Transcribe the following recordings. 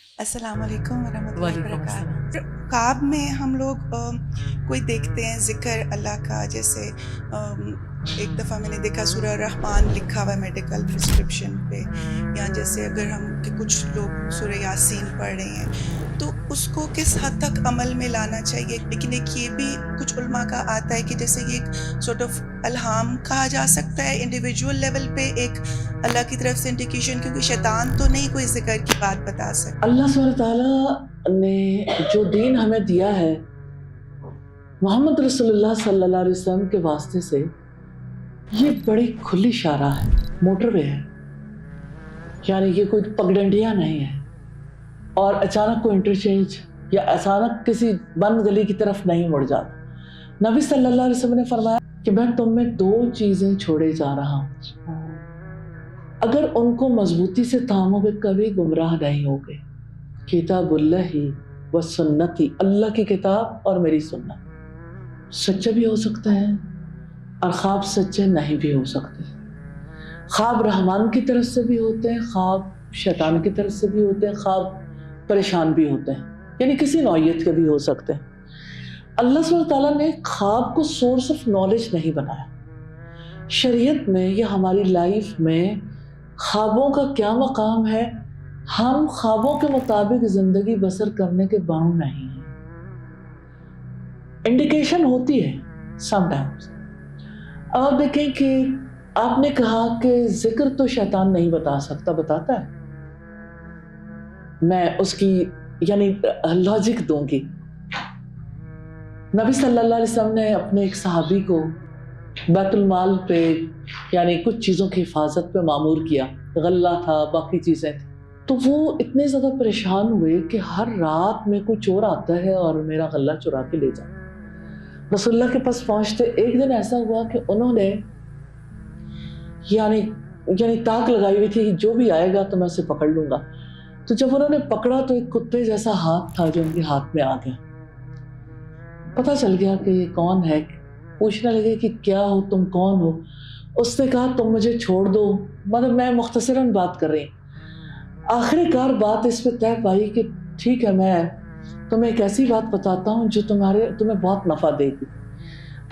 السلام علیکم ورحمۃ اللہ وعلیکم السلام۔ وبرکاتہ۔ خواب میں ہم لوگ کوئی دیکھتے ہیں ذکر اللہ کا، جیسے ایک دفعہ میں نے دیکھا سورہ رحمان لکھا ہوا ہے میڈیکل پرسکرپشن پہ، یا جیسے اگر ہم کہ کچھ لوگ سورہ یاسین پڑھ رہے ہیں تو اس کو کس حد تک عمل میں لانا چاہیے۔ لیکن ایک یہ بھی کچھ علماء کا آتا ہے کہ جیسے یہ ایک سورٹ آف الہام کہا جا سکتا ہے انڈیویجول لیول پہ، ایک اللہ کی طرف سے انڈیکیشن، کیونکہ شیطان تو نہیں کوئی ذکر کی بات بتا سکتا۔ اللہ سبحانہ تعالیٰ نے جو دین ہمیں دیا ہے محمد رسول اللہ صلی اللہ علیہ وسلم کے واسطے سے، یہ بڑی کھلی شارع ہے، موٹر وے ہے، یعنی یہ کوئی پگڈنڈیاں نہیں ہے اور اچانک کوئی انٹرچینج یا اچانک کسی بند گلی کی طرف نہیں مڑ جاتا۔ نبی صلی اللہ علیہ وسلم نے فرمایا کہ میں تم میں 2 چیزیں چھوڑے جا رہا ہوں، اگر ان کو مضبوطی سے تھامو گے کبھی گمراہ نہیں ہوگے، کتاب اللہ و سنتی، اللہ کی کتاب اور میری سنت۔ سچے بھی ہو سکتے ہیں اور خواب سچے نہیں بھی ہو سکتے۔ خواب رحمان کی طرف سے بھی ہوتے ہیں، خواب شیطان کی طرف سے بھی ہوتے ہیں، خواب پریشان بھی ہوتے ہیں، یعنی کسی نوعیت کے بھی ہو سکتے ہیں۔ اللہ سبحانہ تعالیٰ نے خواب کو سورس آف نالج نہیں بنایا۔ شریعت میں یا ہماری لائف میں خوابوں کا کیا مقام ہے، ہم خوابوں کے مطابق زندگی بسر کرنے کے باؤنڈ نہیں ہیں۔ انڈیکیشن ہوتی ہے سم ٹائمز۔ اب آپ دیکھیں کہ آپ نے کہا کہ ذکر تو شیطان نہیں بتا سکتا، بتاتا ہے۔ میں اس کی یعنی لاجک دوں گی۔ نبی صلی اللہ علیہ وسلم نے اپنے ایک صحابی کو بیت المال پہ یعنی کچھ چیزوں کی حفاظت پہ مامور کیا، غلہ تھا، باقی چیزیں تھیں، تو وہ اتنے زیادہ پریشان ہوئے کہ ہر رات میں کوئی چور آتا ہے اور میرا غلہ چرا کے لے جاتا۔ رسول اللہ کے پاس پہنچتے ایک دن ایسا ہوا کہ انہوں نے یعنی تاک لگائی ہوئی تھی کہ جو بھی آئے گا تو میں اسے پکڑ لوں گا۔ تو جب انہوں نے پکڑا تو ایک کتے جیسا ہاتھ تھا جو ان کے ہاتھ میں آ گیا۔ پتہ چل گیا کہ یہ کون ہے، پوچھنے لگے کہ کیا ہو تم، کون ہو؟ اس نے کہا تم مجھے چھوڑ دو، مطلب میں مختصراً بات کر رہی ہوں۔ آخری کار بات اس پہ طے پائی کہ ٹھیک ہے، میں تمہیں ایک ایسی بات بتاتا ہوں جو تمہیں بہت نفع دے گی۔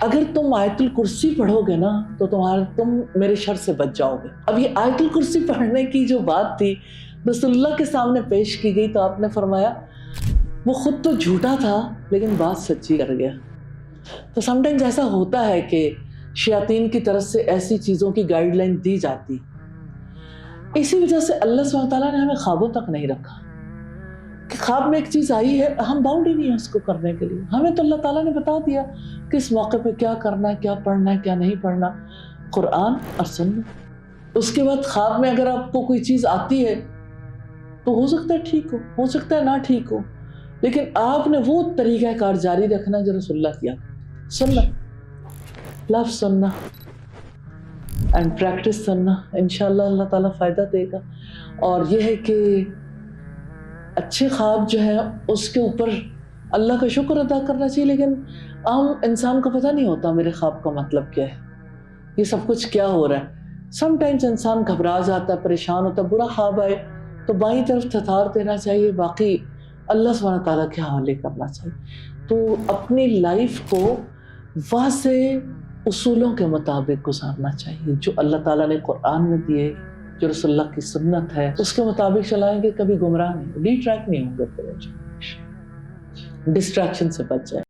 اگر تم آیت الکرسی پڑھو گے نا تو تم میرے شر سے بچ جاؤ گے۔ اب یہ آیت الکرسی پڑھنے کی جو بات تھی رسول اللہ کے سامنے پیش کی گئی تو آپ نے فرمایا وہ خود تو جھوٹا تھا لیکن بات سچی کر گیا۔ تو سم ٹائمز ایسا ہوتا ہے کہ شیاطین کی طرف سے ایسی چیزوں کی گائیڈ لائن دی جاتی، اسی وجہ سے اللہ سبحانہ تعالیٰ نے ہمیں خوابوں تک نہیں رکھا کہ خواب میں ایک چیز آئی ہے، ہم باؤنڈ ہی نہیں ہے اس کو کرنے کے لیے۔ ہمیں تو اللہ تعالیٰ نے بتا دیا کس موقع پہ کیا کرنا ہے، کیا پڑھنا ہے، کیا نہیں پڑھنا، قرآن اور سنت۔ اس کے بعد خواب میں اگر آپ کو کوئی چیز آتی ہے تو ہو سکتا ہے ٹھیک ہو سکتا ہے نہ ٹھیک ہو، لیکن آپ نے وہ طریقہ کار جاری رکھنا جو رسول اللہ کیا، سننا، لفظ سننا اینڈ پریکٹس کرنا، انشاءاللہ اللہ تعالیٰ فائدہ دے گا۔ اور یہ ہے کہ اچھے خواب جو ہے اس کے اوپر اللہ کا شکر ادا کرنا چاہیے، لیکن عام انسان کو پتہ نہیں ہوتا میرے خواب کا مطلب کیا ہے، یہ سب کچھ کیا ہو رہا ہے۔ سم ٹائمز انسان گھبرا جاتا ہے، پریشان ہوتا ہے، برا خواب آئے تو بائیں طرف تھتار دینا چاہیے، باقی اللہ سبحانہ تعالیٰ کے حوالے کرنا چاہیے۔ تو اپنی لائف کو واضح اصولوں کے مطابق گزارنا چاہیے جو اللہ تعالیٰ نے قرآن میں دیے، جو رسول اللہ کی سنت ہے، اس کے مطابق چلائیں گے، کبھی گمراہ نہیں، ڈی ٹریک نہیں ہوں گے، ڈسٹریکشن سے بچ جائیں۔